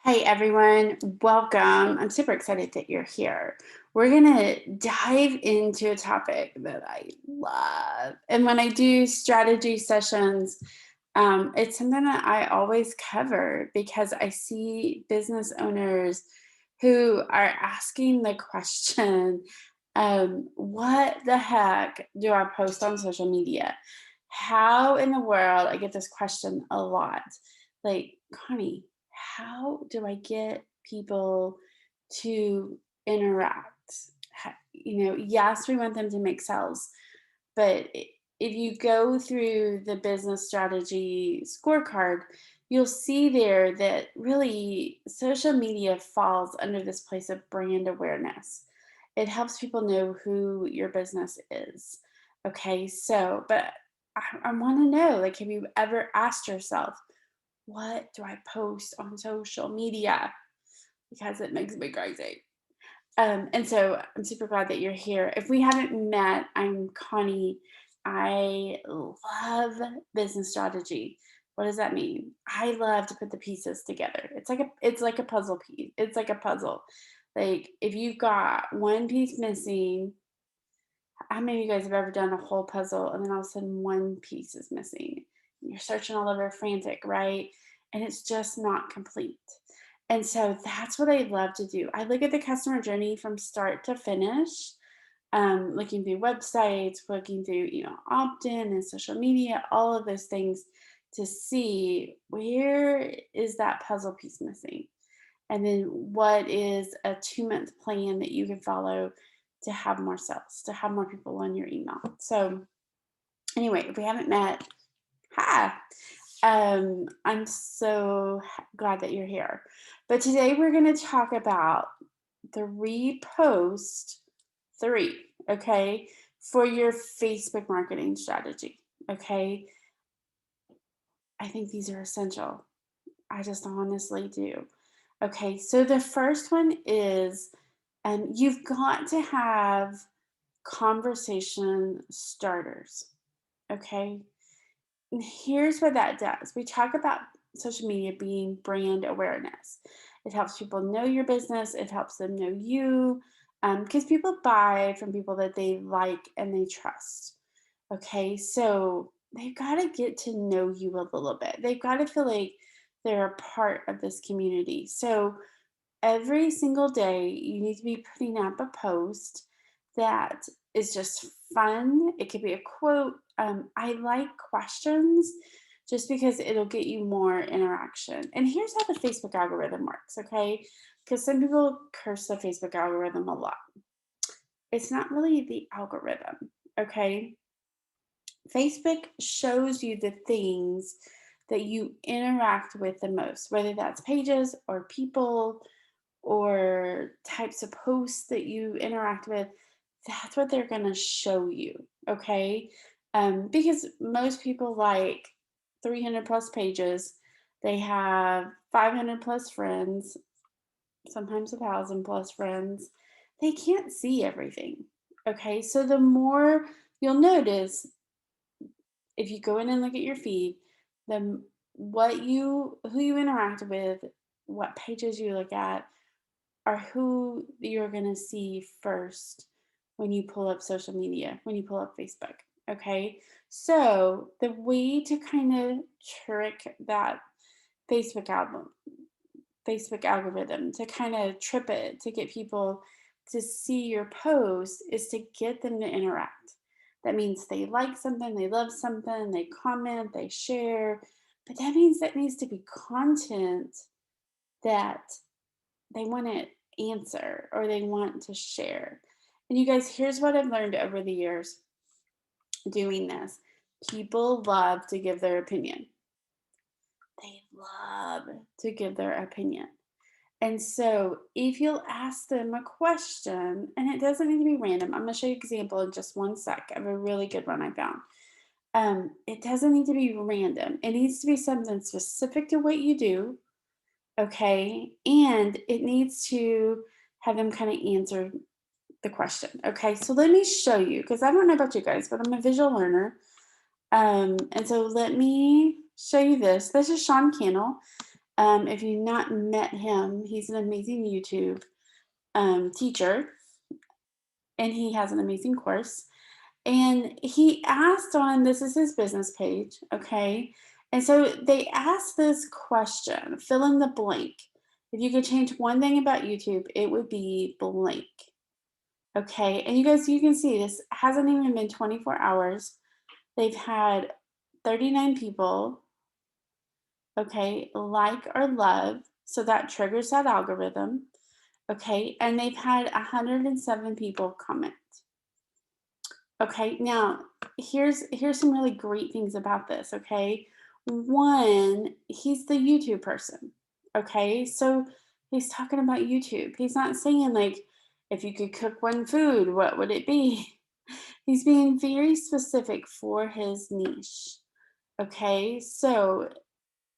Hey everyone, welcome. I'm super excited that you're here. We're going to dive into a topic that I love. And when I do strategy sessions, it's something that I always cover because I see business owners who are asking the question, what the heck do I post on social media? How in the world? I get this question a lot. Like, Connie, how do I get people to interact? Yes, we want them to make sales, but if you go through the business strategy scorecard, you'll see there that really social media falls under this place of brand awareness. It helps people know who your business is. Okay, so, but I want to know, like, have you ever asked yourself, what do I post on social media? Because it makes me crazy. And so I'm super glad that you're here. If we haven't met, I'm Connie. I love business strategy. What does that mean? I love to put the pieces together. It's like a puzzle piece. It's like a puzzle. Like if you've got one piece missing, how many of you guys have ever done a whole puzzle and then all of a sudden one piece is missing? You're searching all over frantic, right? And it's just not complete. And so that's what I love to do. I look at the customer journey from start to finish, looking through websites, looking through, opt-in and social media, all of those things to see where is that puzzle piece missing. And then what is a 2-month plan that you can follow to have more sales, to have more people on your email. So anyway, if we haven't met, hi. I'm so glad that you're here. But today we're going to talk about the repost three, okay, for your Facebook marketing strategy. Okay. I think these are essential. I just honestly do. Okay, so the first one is you've got to have conversation starters. Okay, and here's what that does. We talk about social media being brand awareness. It helps people know your business, it helps them know you, because people buy from people that they like and they trust. Okay, so they've got to get to know you a little bit. They've got to feel like they're a part of this community. So every single day, you need to be putting up a post that is just fun. It could be a quote. I like questions just because it'll get you more interaction. And here's how the Facebook algorithm works, okay? Because some people curse the Facebook algorithm a lot. It's not really the algorithm, okay? Facebook shows you the things that you interact with the most, whether that's pages or people or types of posts that you interact with. That's what they're going to show you. Okay. Because most people like 300 plus pages, they have 500 plus friends, sometimes 1,000 plus friends. They can't see everything. Okay. So the more you'll notice, if you go in and look at your feed, then who you interact with, what pages you look at, are who you're going to see first when you pull up social media, when you pull up Facebook. Okay. So the way to kind of trick that Facebook album, Facebook algorithm, to kind of trip it, to get people to see your post is to get them to interact. That means they like something, they love something, they comment, they share. But that means that needs to be content that they want to answer or they want to share. And you guys, here's what I've learned over the years doing this. People love to give their opinion. They love to give their opinion. And so if you'll ask them a question, and it doesn't need to be random, I'm going to show you an example in just one sec. I have a really good one I found. It doesn't need to be random. It needs to be something specific to what you do. Okay. And it needs to have them kind of answer the question. Okay. So let me show you, because I don't know about you guys, but I'm a visual learner. And so let me show you this. This is Sean Cannell. If you've not met him, he's an amazing YouTube teacher, and he has an amazing course. And he asked on this is his business page, okay? And so they asked this question, fill in the blank. If you could change one thing about YouTube, it would be blank. Okay. And you guys, you can see this hasn't even been 24 hours. They've had 39 people, okay, like or love. So that triggers that algorithm. Okay. And they've had 107 people comment. Okay, now here's some really great things about this, okay? One, he's the YouTube person. Okay? So he's talking about YouTube. He's not saying like if you could cook one food, what would it be? He's being very specific for his niche. Okay? So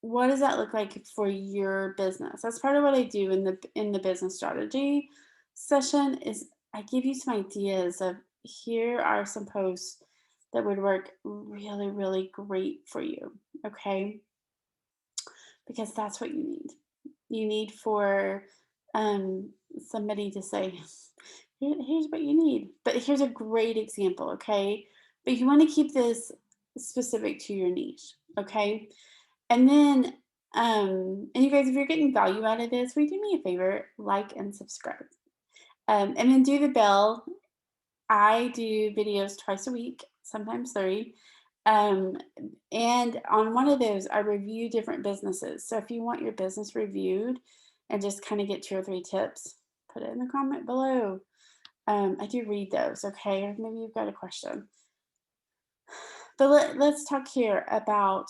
what does that look like for your business? That's part of what I do in the business strategy session is I give you some ideas of here are some posts that would work really, really great for you. Okay. Because that's what you need. You need for somebody to say, Here's what you need. But here's a great example. Okay. But you want to keep this specific to your niche. Okay. And then, and you guys, if you're getting value out of this, will you do me a favor, like and subscribe? And then do the bell. I do videos twice a week, sometimes three. Um, and on one of those, I review different businesses. So if you want your business reviewed and just kind of get 2 or 3 tips, put it in the comment below. I do read those, okay? Or maybe you've got a question. But let's talk here about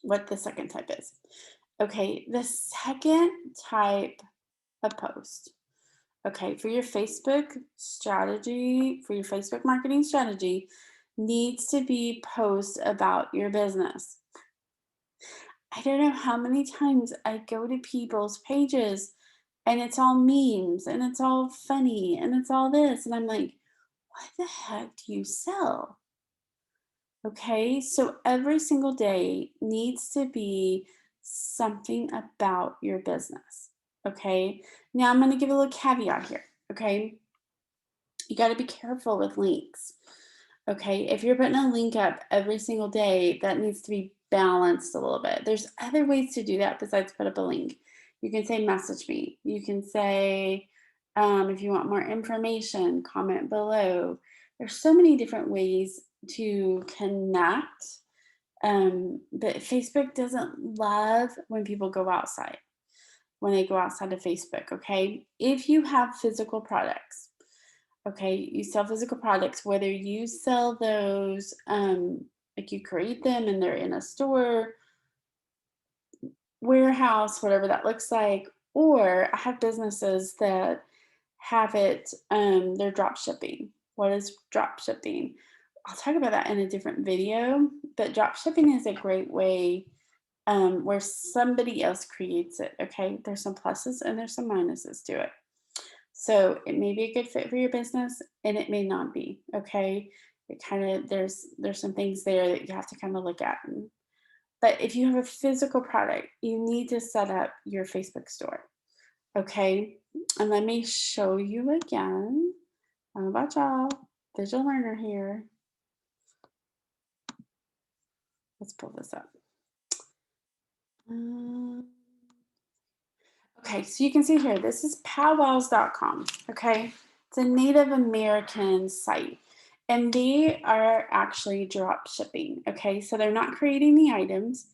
what the second type is. Okay, the second type of post, okay, for your Facebook strategy, for your Facebook marketing strategy, needs to be post about your business. I don't know how many times I go to people's pages and it's all memes and it's all funny and it's all this. And I'm like, what the heck do you sell? Okay, so every single day needs to be something about your business. Okay, now I'm going to give a little caveat here. Okay, you got to be careful with links. Okay, if you're putting a link up every single day, that needs to be balanced a little bit. There's other ways to do that besides put up a link. You can say, message me. You can say, if you want more information, comment below. There's so many different ways to connect. But Facebook doesn't love when people go outside, when they go outside of Facebook. Okay. If you have physical products, okay, you sell physical products, whether you sell those, like you create them and they're in a store, warehouse, whatever that looks like, or I have businesses that have it, they're drop shipping. What is drop shipping? I'll talk about that in a different video, but drop shipping is a great way where somebody else creates it. Okay, there's some pluses and there's some minuses to it. So it may be a good fit for your business and it may not be. Okay, it kind of there's some things there that you have to kind of look at. But if you have a physical product, you need to set up your Facebook store. Okay, and let me show you again. How about y'all? Visual learner here. Let's pull this up. Okay, so you can see here, this is powwows.com. Okay, it's a Native American site. And they are actually drop shipping. Okay, so they're not creating the items,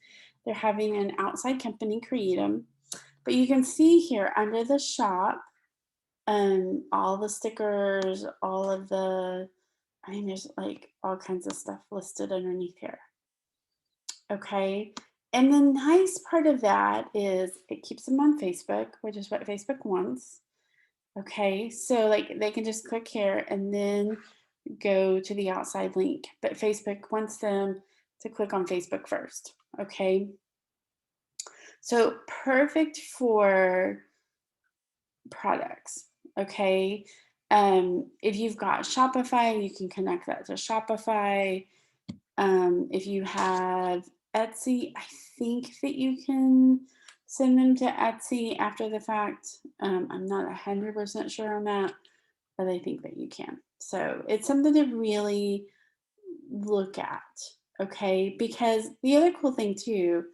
they're having an outside company create them. But you can see here under the shop, all the stickers, all of the, I mean, there's like all kinds of stuff listed underneath here. Okay. And the nice part of that is it keeps them on Facebook, which is what Facebook wants. Okay. So like they can just click here and then go to the outside link. But Facebook wants them to click on Facebook first. Okay. So perfect for products. Okay. If you've got Shopify, you can connect that to Shopify. If you have Etsy, I think that you can send them to Etsy after the fact. I'm not 100% sure on that, but I think that you can. So it's something to really look at, okay? Because the other cool thing too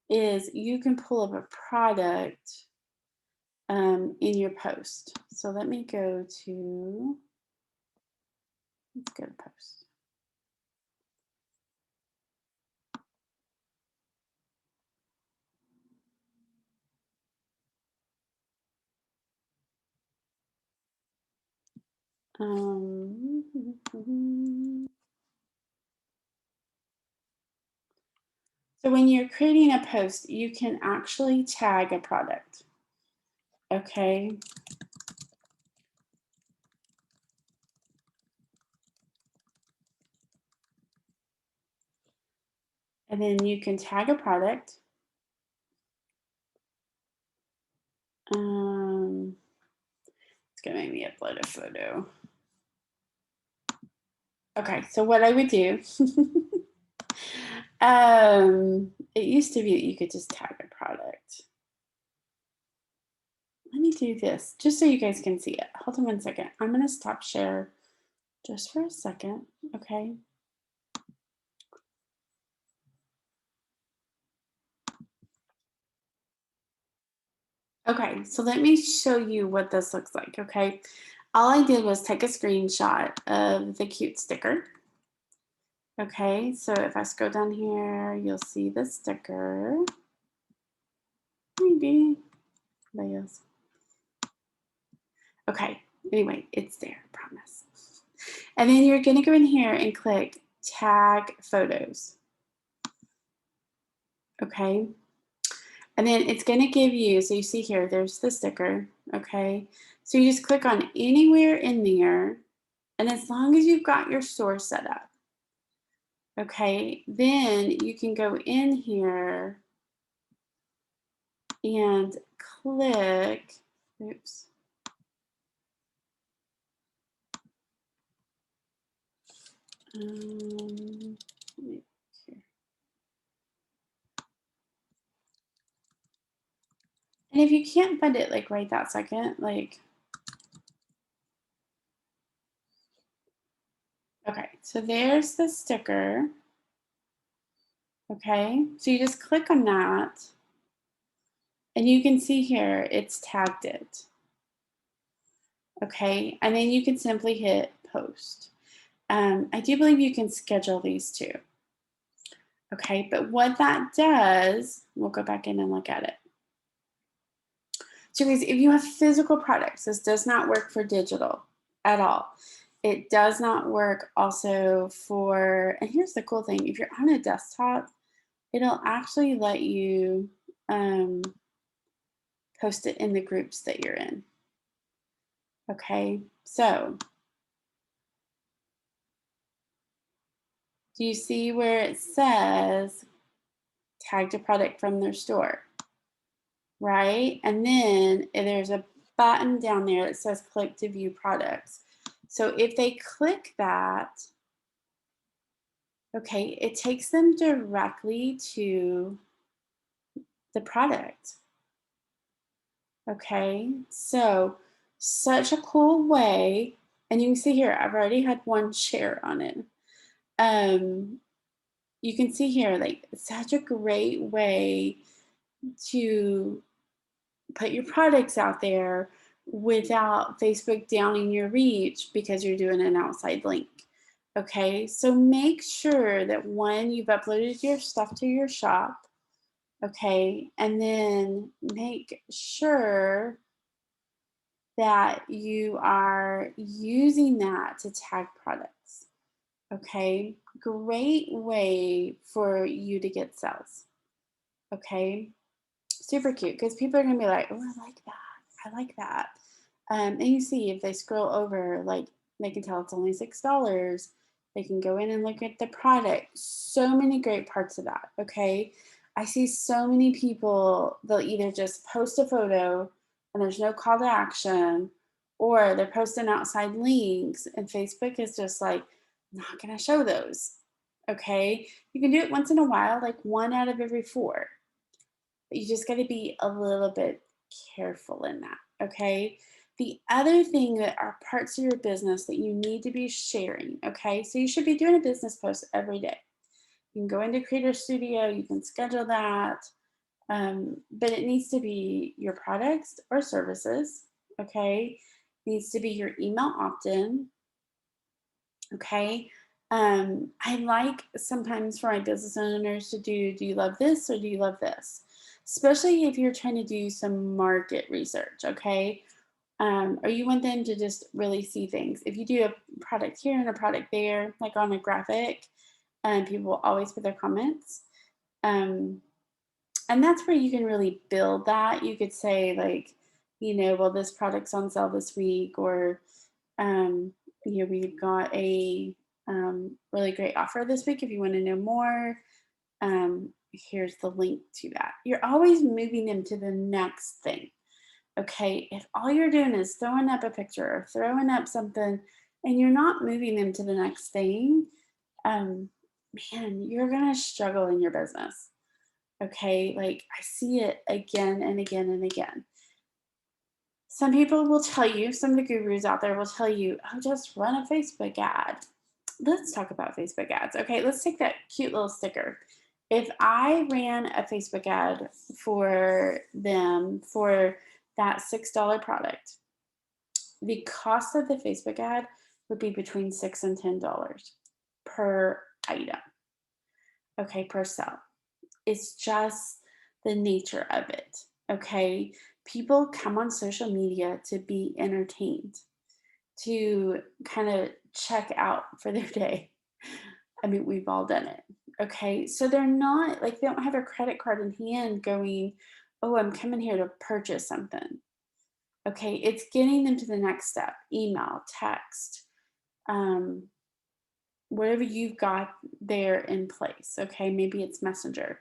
is you can pull up a product in your post. So let me go to, let's go to post. Um, so when you're creating a post, you can actually tag a product, okay? And then you can tag a product. It's gonna make me upload a photo. Okay, so what I would do, it used to be that you could just tag a product. Let me do this just so you guys can see it. Hold on one second. I'm gonna stop share just for a second, okay? Okay, so let me show you what this looks like, okay? All I did was take a screenshot of the cute sticker. Okay, so if I scroll down here, you'll see the sticker. Maybe. Layers. Okay, anyway, it's there, I promise. And then you're gonna go in here and click tag photos. Okay, and then it's gonna give you, so you see here, there's the sticker, okay? So you just click on anywhere in there, and as long as you've got your store set up, okay, then you can go in here and click, oops. Let me here. And if you can't find it like right that second, like, okay, so there's the sticker. Okay, so you just click on that and you can see here it's tagged it. Okay, and then you can simply hit post. I do believe you can schedule these too. Okay, but what that does, we'll go back in and look at it. So guys, if you have physical products, this does not work for digital at all. It does not work also for, and here's the cool thing, if you're on a desktop, it'll actually let you post it in the groups that you're in. Okay, so do you see where it says tagged a product from their store, right? And then there's a button down there that says click to view products. So if they click that, okay, it takes them directly to the product. Okay, so such a cool way. And you can see here, I've already had one share on it. You can see here, like, such a great way to put your products out there without Facebook downing your reach because you're doing an outside link. Okay, so make sure that when you've uploaded your stuff to your shop, okay, and then make sure that you are using that to tag products. Okay, great way for you to get sales. Okay, super cute because people are gonna be like, oh, I like that. I like that. And you see if they scroll over, like they can tell it's only $6. They can go in and look at the product. So many great parts of that. Okay. I see so many people, they'll either just post a photo and there's no call to action, or they're posting outside links, and Facebook is just like, not gonna show those. Okay. You can do it once in a while, like one out of every four. But you just got to be a little bit careful in that. Okay. The other thing that are parts of your business that you need to be sharing. Okay. So you should be doing a business post every day. You can go into Creator Studio, you can schedule that, but it needs to be your products or services. Okay. Needs to be your email opt in. Okay. I like sometimes for my business owners to do you love this or do you love this? Especially if you're trying to do some market research, okay? Or you want them to just really see things. If you do a product here and a product there, like on a graphic, people will always put their comments. Um, and that's where you can really build that. You could say, like, well, this product's on sale this week, or um, we've got a really great offer this week. If you want to know more, here's the link to that. You're always moving them to the next thing. Okay. If all you're doing is throwing up a picture or throwing up something and you're not moving them to the next thing, um, man, you're going to struggle in your business. Okay. Like I see it again and again and again. Some people will tell you, some of the gurus out there will tell you, oh, just run a Facebook ad. Let's talk about Facebook ads. Okay, let's take that cute little sticker. If I ran a Facebook ad for them for that $6 product, the cost of the Facebook ad would be between $6 and $10 per item. Okay, per sale. It's just the nature of it. Okay, people come on social media to be entertained, to kind of check out for their day. I mean, we've all done it. Okay. So they're not like, they don't have a credit card in hand going, oh, I'm coming here to purchase something. Okay. It's getting them to the next step email, text, um, whatever you've got there in place. Okay. Maybe it's Messenger.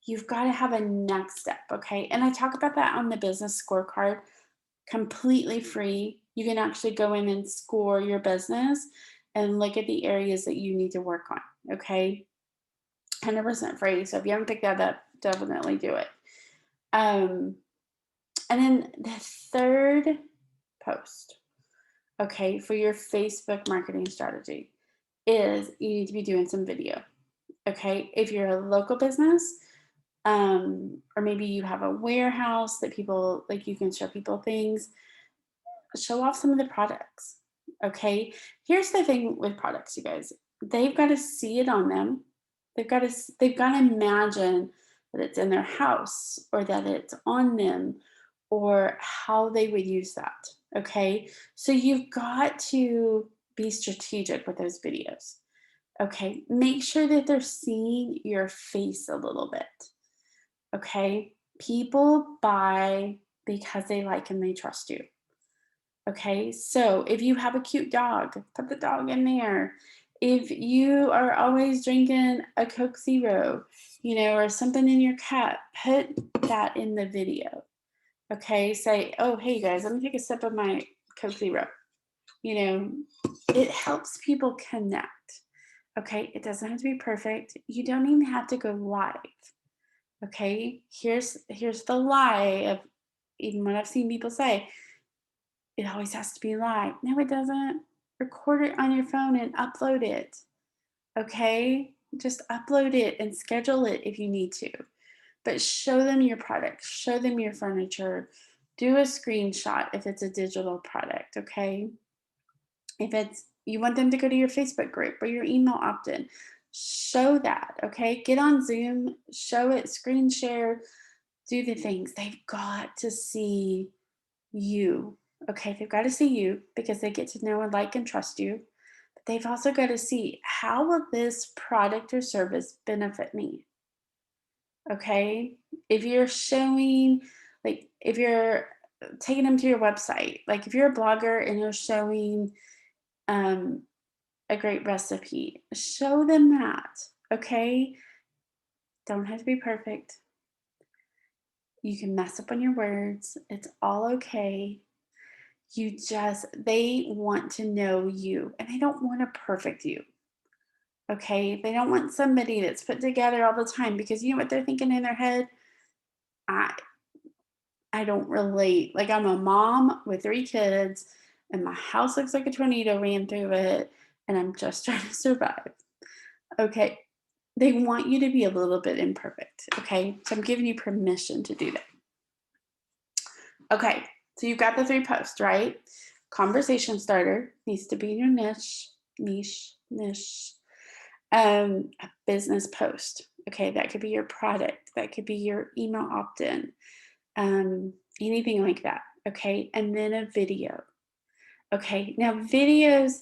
You've got to have a next step. Okay. And I talk about that on the business scorecard, completely free. You can actually go in and score your business and look at the areas that you need to work on. Okay. 100% free. So if you haven't picked that up, definitely do it. Um, and then the third post, okay, for your Facebook marketing strategy is you need to be doing some video. Okay. If you're a local business, or maybe you have a warehouse that people like, you can show people things, show off some of the products. Okay. Here's the thing with products, you guys. They've got to see it on them. They've got to imagine that it's in their house or that it's on them or how they would use that. Okay. So you've got to be strategic with those videos. Okay. Make sure that they're seeing your face a little bit. Okay. People buy because they like and they trust you. Okay, so if you have a cute dog, put the dog in there. If you are always drinking a Coke Zero, or something in your cup, put that in the video. Okay, say, oh, hey guys, let me take a sip of my Coke Zero. You know, it helps people connect. Okay, it doesn't have to be perfect. You don't even have to go live. Okay, here's the lie of even what I've seen people say, it always has to be live. No, it doesn't. Record it on your phone and upload it. Okay? Just upload it and schedule it if you need to. But show them your product, show them your furniture. Do a screenshot if it's a digital product, okay? If it's you want them to go to your Facebook group or your email opt-in, show that, okay? Get on Zoom, show it, screen share, do the things. They've got to see you. Okay, they've got to see you because they get to know and like and trust you. But they've also got to see, how will this product or service benefit me? Okay, if you're showing, like, if you're taking them to your website, like if you're a blogger and you're showing um, a great recipe, show them that. Okay, don't have to be perfect. You can mess up on your words, it's all okay. They want to know you and they don't want a perfect you. Okay, they don't want somebody that's put together all the time because you know what they're thinking in their head? I I don't relate. Like I'm a mom with 3 kids and my house looks like a tornado ran through it and I'm just trying to survive. Okay. They want you to be a little bit imperfect. Okay. So I'm giving you permission to do that. Okay. So you've got the 3 posts, right? Conversation starter needs to be in your niche. A business post. Okay. That could be your product. That could be your email opt-in. Anything like that. Okay. And then a video. Okay. Now, videos,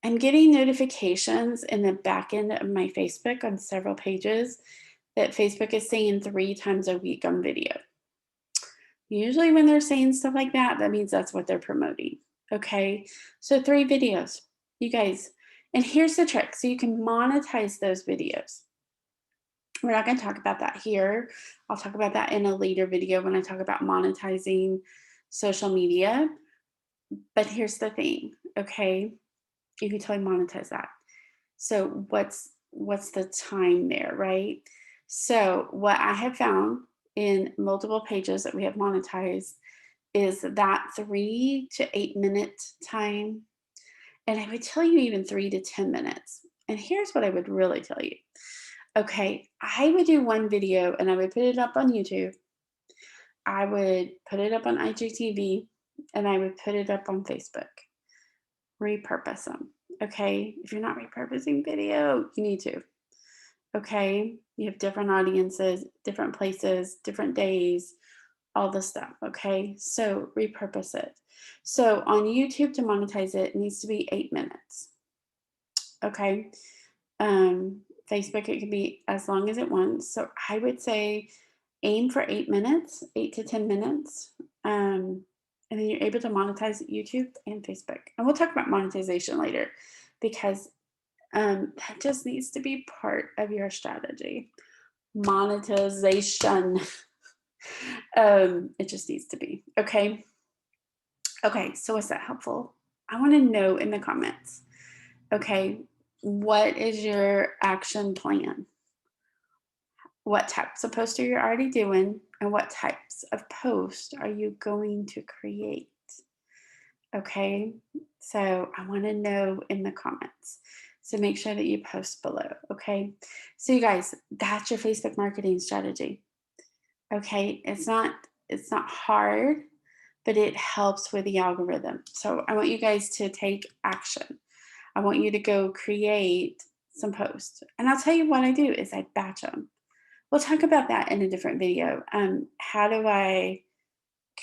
I'm getting notifications in the back end of my Facebook on several pages that Facebook is saying 3 times a week on video. Usually, when they're saying stuff like that, that means that's what they're promoting. Okay. So, 3 videos, you guys. And here's the trick so you can monetize those videos. We're not going to talk about that here. I'll talk about that in a later video when I talk about monetizing social media. But here's the thing, okay? You can totally monetize that. So what's the time there, right? So what I have found in multiple pages that we have monetized is that 3 to 8 minute time. And I would tell you even 3 to 10 minutes. And here's what I would really tell you. Okay, I would do one video and I would put it up on YouTube. I would put it up on IGTV and I would put it up on Facebook. Repurpose them. Okay, if you're not repurposing video, you need to. Okay, you have different audiences, different places, different days, all the stuff. Okay, so repurpose it. So on YouTube to monetize it, it needs to be 8 minutes. Okay, um, Facebook, it can be as long as it wants. So I would say aim for 8 minutes, 8 to 10 minutes. And then you're able to monetize YouTube and Facebook. And we'll talk about monetization later because that just needs to be part of your strategy. Monetization. It just needs to be. Okay. Okay. So, was that helpful? I want to know in the comments. Okay. What is your action plan? What types of posts are you already doing? And what types of posts are you going to create? Okay. So I want to know in the comments. So make sure that you post below. Okay. So you guys, that's your Facebook marketing strategy. Okay. It's not hard, but it helps with the algorithm. So I want you guys to take action. I want you to go create some posts. And I'll tell you what I do is I batch them. We'll talk about that in a different video. How do I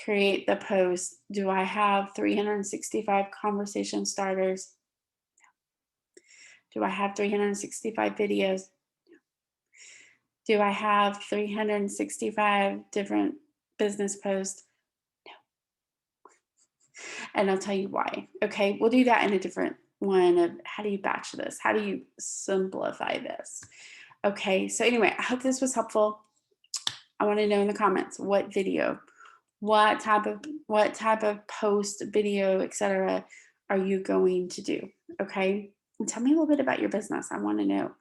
create the post? Do I have 365 conversation starters? Do I have 365 videos? Do I have 365 different business posts? And I'll tell you why. Okay, we'll do that in a different one of how do you batch this? How do you simplify this? Okay, so anyway, I hope this was helpful. I want to know in the comments what video, what type of post, video, etc. are you going to do? Okay, and tell me a little bit about your business. I want to know.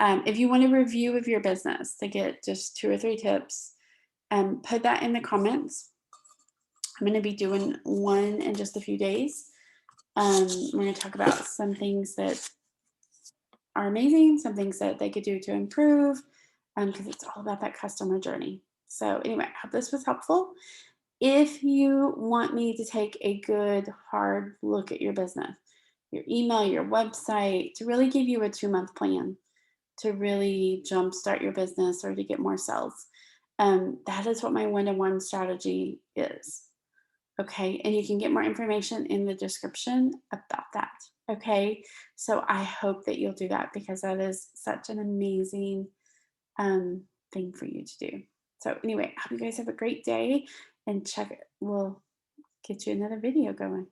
If you want a review of your business to get just 2 or 3 tips, put that in the comments. I'm going to be doing one in just a few days. We're going to talk about some things that are amazing, some things that they could do to improve, because it's all about that customer journey. So anyway, I hope this was helpful. If you want me to take a good hard look at your business, your email, your website, to really give you a 2-month plan to really jumpstart your business or to get more sales, that is what my one-to-one strategy is. Okay, and you can get more information in the description about that. Okay, so I hope that you'll do that because that is such an amazing thing for you to do. So anyway, I hope you guys have a great day and check it. We'll get you another video going.